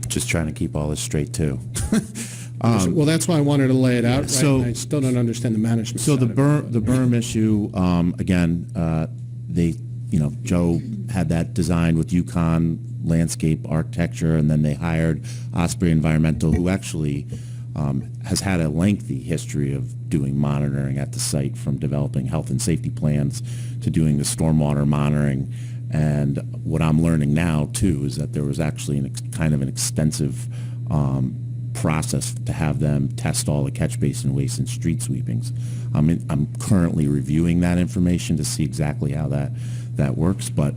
just trying to keep all this straight too. Well, that's why I wanted to lay it out. Right? So I still don't understand the management. So side the of it. berm issue, again, they, Joe had that designed with Yukon landscape architecture, and then they hired Osprey Environmental, who actually has had a lengthy history of doing monitoring at the site, from developing health and safety plans to doing the stormwater monitoring. And what I'm learning now too is that there was actually kind of an extensive process to have them test all the catch basin waste and street sweepings. I'm currently reviewing that information to see exactly how that works, but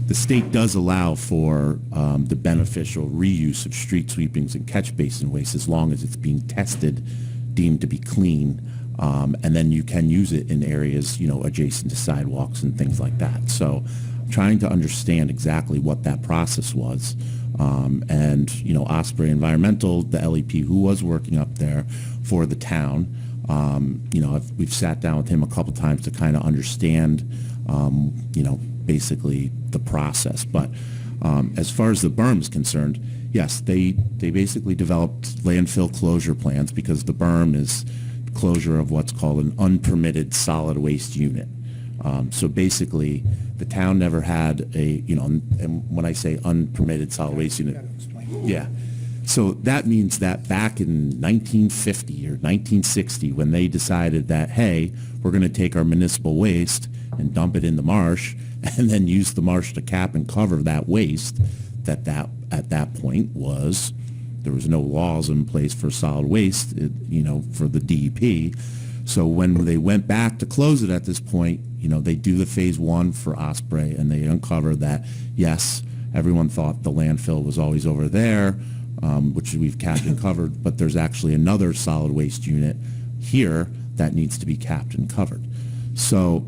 the state does allow for the beneficial reuse of street sweepings and catch basin waste as long as it's being tested, deemed to be clean, and then you can use it in areas, adjacent to sidewalks and things like that. So I'm trying to understand exactly what that process was. And Osprey Environmental, the LEP who was working up there for the town, we've sat down with him a couple times to kind of understand, basically the process. But as far as the berm is concerned, yes, they basically developed landfill closure plans, because the berm is closure of what's called an unpermitted solid waste unit. So basically, the town never had and when I say unpermitted solid waste unit, yeah. So that means that back in 1950 or 1960, when they decided that, hey, we're going to take our municipal waste and dump it in the marsh, and then use the marsh to cap and cover that waste, that at that point there was no laws in place for solid waste, for the DEP. So when they went back to close it at this point, they do the phase one for Osprey, and they uncover that, yes, everyone thought the landfill was always over there, which we've capped and covered, but there's actually another solid waste unit here that needs to be capped and covered. So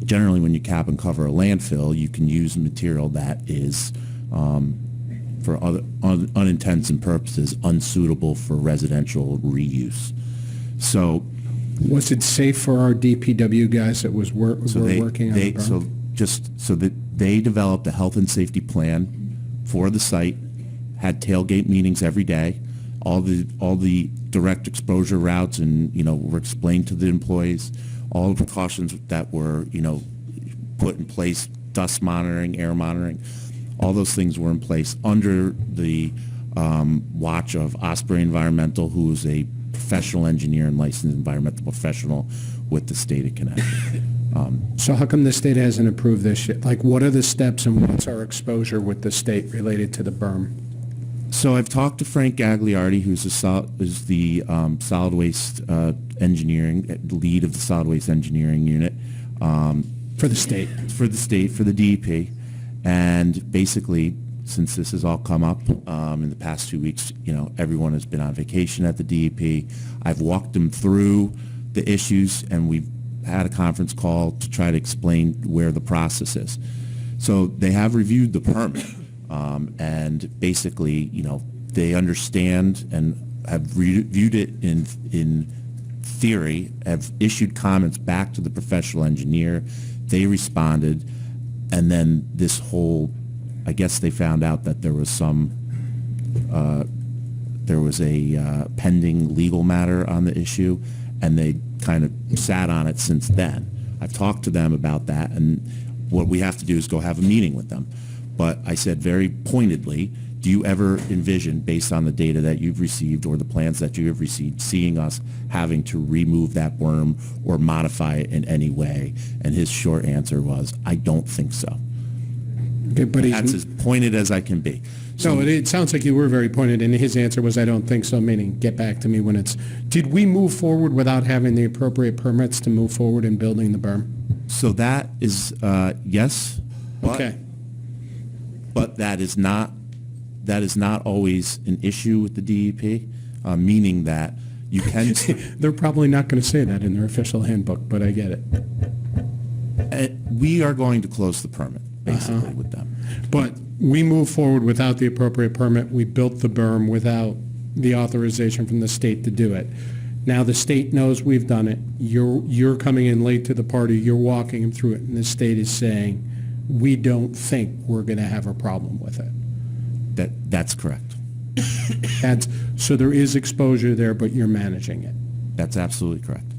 generally, when you cap and cover a landfill, you can use material that is, for other unintents and purposes, unsuitable for residential reuse. So, was it safe for our DPW guys that were working on the berm? So that they developed a health and safety plan for the site, had tailgate meetings every day, all the direct exposure routes, and were explained to the employees, all the precautions that were put in place, dust monitoring, air monitoring, all those things were in place under the watch of Osprey Environmental, who is a professional engineer and licensed environmental professional with the state of Connecticut. So how come the state hasn't approved this yet? Like, what are the steps and what's our exposure with the state related to the berm? So I've talked to Frank Gagliardi, who's the solid waste engineering lead of the solid waste engineering unit for the state. For the DEP, and basically, since this has all come up in the past 2 weeks, everyone has been on vacation at the DEP. I've walked them through the issues, and we've had a conference call to try to explain where the process is. So they have reviewed the permit, and basically, they understand and have reviewed it in theory, have issued comments back to the professional engineer. They responded, and then this whole, I guess they found out that there was a pending legal matter on the issue, and they kind of sat on it since then. I've talked to them about that, and what we have to do is go have a meeting with them. But I said very pointedly, do you ever envision, based on the data that you've received or the plans that you have received, seeing us having to remove that berm or modify it in any way? And his short answer was, I don't think so. Okay, but that's as pointed as I can be. So it sounds like you were very pointed, and his answer was, I don't think so, meaning get back to me when it's... Did we move forward without having the appropriate permits to move forward in building the berm? So that is, yes. Okay. But that is not always an issue with the DEP, meaning that you can... They're probably not going to say that in their official handbook, but I get it. We are going to close the permit, basically, with them. But we moved forward without the appropriate permit. We built the berm without the authorization from the state to do it. Now the state knows we've done it. You're coming in late to the party. You're walking them through it, and the state is saying, we don't think we're going to have a problem with it. That's correct. So there is exposure there, but you're managing it. That's absolutely correct.